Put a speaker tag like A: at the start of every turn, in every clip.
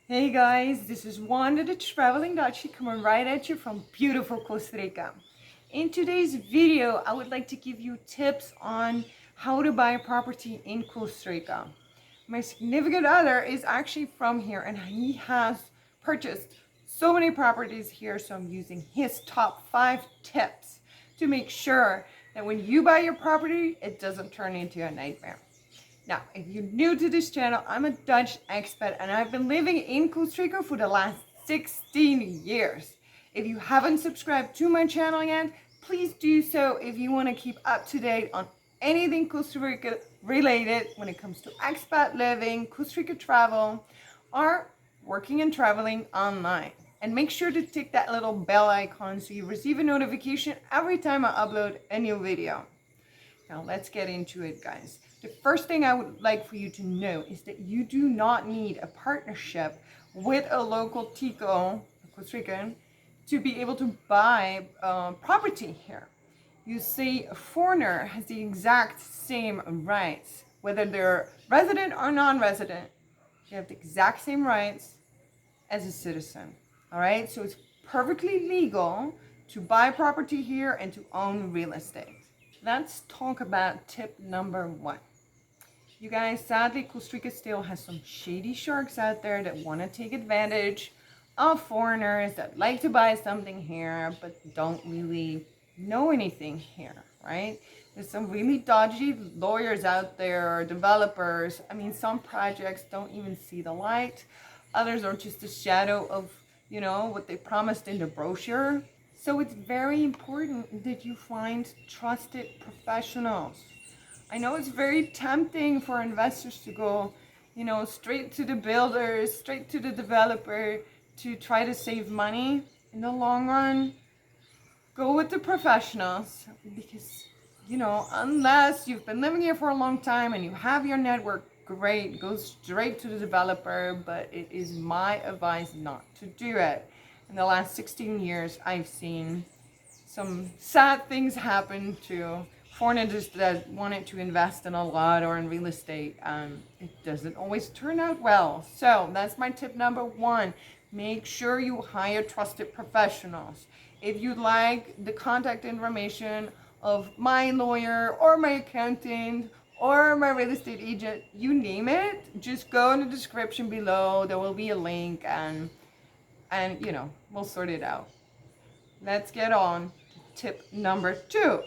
A: Hey guys, this is Wanda the Traveling Dutchie coming right at you from beautiful Costa Rica. In today's video, I would like to give you tips on how to buy a property in Costa Rica. My significant other is actually from here and he has purchased so many properties here, so I'm using his top 5 tips to make sure that when you buy your property, it doesn't turn into a nightmare. Now, if you're new to this channel, I'm a Dutch expat and I've been living in Costa Rica for the last 16 years. If you haven't subscribed to my channel yet, please do so if you want to keep up to date on anything Costa Rica related when it comes to expat living, Costa Rica travel, or working and traveling online. And make sure to tick that little bell icon so you receive a notification every time I upload a new video. Now let's get into it, guys. The first thing I would like for you to know is that you do not need a partnership with a local Tico, Costa Rican, to be able to buy property here. You see, a foreigner has the exact same rights, whether they're resident or non-resident. They have the exact same rights as a citizen. All right, so it's perfectly legal to buy property here and to own real estate. Let's talk about tip number 1. You guys, sadly, Costa Rica still has some shady sharks out there that want to take advantage of foreigners that like to buy something here but don't really know anything here, right? There's some really dodgy lawyers out there, developers. I mean, some projects don't even see the light. Others are just a shadow of, what they promised in the brochure. So it's very important that you find trusted professionals. I know it's very tempting for investors to go, straight to the builders, straight to the developer to try to save money. In the long run, go with the professionals because, unless you've been living here for a long time and you have your network, great, go straight to the developer, but it is my advice not to do it. In the last 16 years, I've seen some sad things happen to foreigners that wanted to invest in a lot or in real estate. It doesn't always turn out well. So that's my tip number 1. Make sure you hire trusted professionals. If you'd like the contact information of my lawyer or my accountant or my real estate agent, you name it, just go in the description below. There will be a link and we'll sort it out. Let's get on to tip number 2.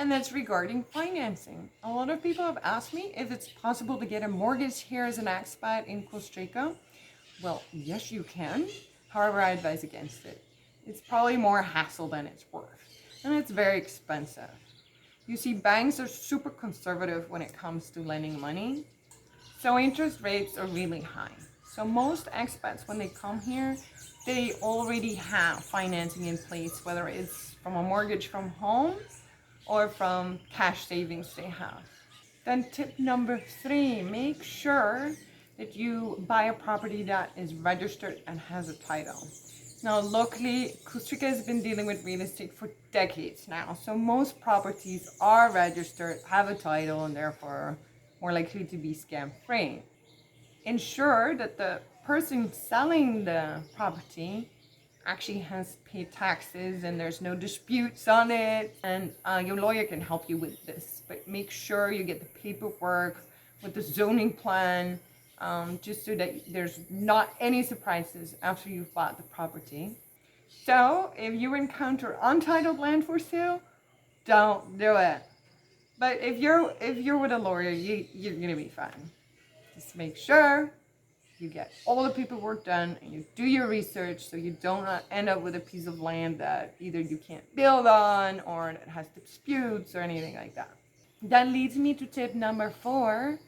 A: And that's regarding financing. A lot of people have asked me if it's possible to get a mortgage here as an expat in Costa Rica. Well, yes, you can. However, I advise against it. It's probably more hassle than it's worth. And it's very expensive. You see, banks are super conservative when it comes to lending money. So interest rates are really high. So most expats, when they come here, they already have financing in place, whether it's from a mortgage from home or from cash savings they have. Then tip number 3, make sure that you buy a property that is registered and has a title. Now, luckily, Costa Rica has been dealing with real estate for decades now. So most properties are registered, have a title, and therefore more likely to be scam-free. Ensure that the person selling the property actually has paid taxes and there's no disputes on it, and your lawyer can help you with this, but make sure you get the paperwork with the zoning plan, just so that there's not any surprises after you've bought the property. So if you encounter untitled land for sale, don't do it. But if you're with a lawyer, you're gonna be fine. Just make sure you get all the paperwork done and you do your research so you don't end up with a piece of land that either you can't build on or it has disputes or anything like that. That leads me to tip number 4.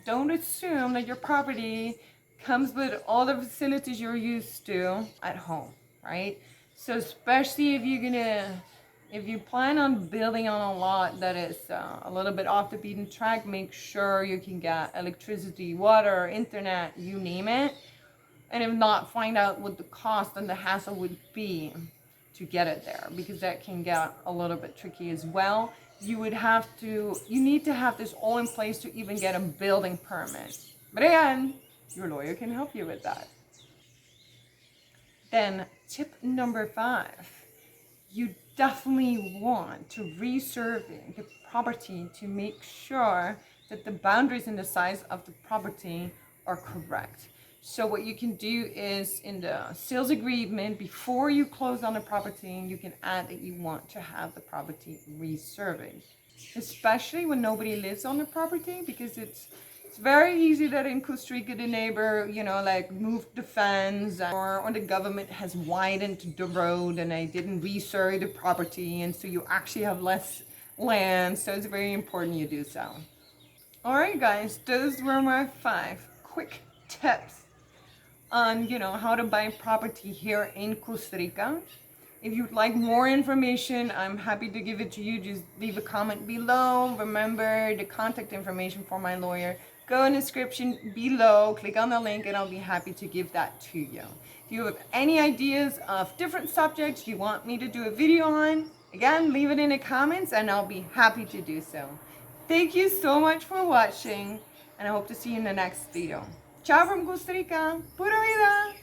A: Don't assume that your property comes with all the facilities you're used to at home, right? So especially if you plan on building on a lot that is a little bit off the beaten track, make sure you can get electricity, water, internet, you name it. And if not, find out what the cost and the hassle would be to get it there, because that can get a little bit tricky as well. You need to have this all in place to even get a building permit. But again, your lawyer can help you with that. Then tip number 5, you definitely want to resurvey the property to make sure that the boundaries and the size of the property are correct. So what you can do is in the sales agreement, before you close on the property, you can add that you want to have the property resurveyed, especially when nobody lives on the property, because it's very easy that in Costa Rica the neighbor, like moved the fence, or the government has widened the road and they didn't resurvey the property, and so you actually have less land. So it's very important you do so. Alright guys, those were my 5 quick tips on how to buy property here in Costa Rica. If you'd like more information, I'm happy to give it to you. Just leave a comment below. Remember the contact information for my lawyer. Go in the description below, click on the link, and I'll be happy to give that to you. If you have any ideas of different subjects you want me to do a video on, again, leave it in the comments and I'll be happy to do so. Thank you so much for watching, and I hope to see you in the next video. Ciao from Costa Rica. Pura vida!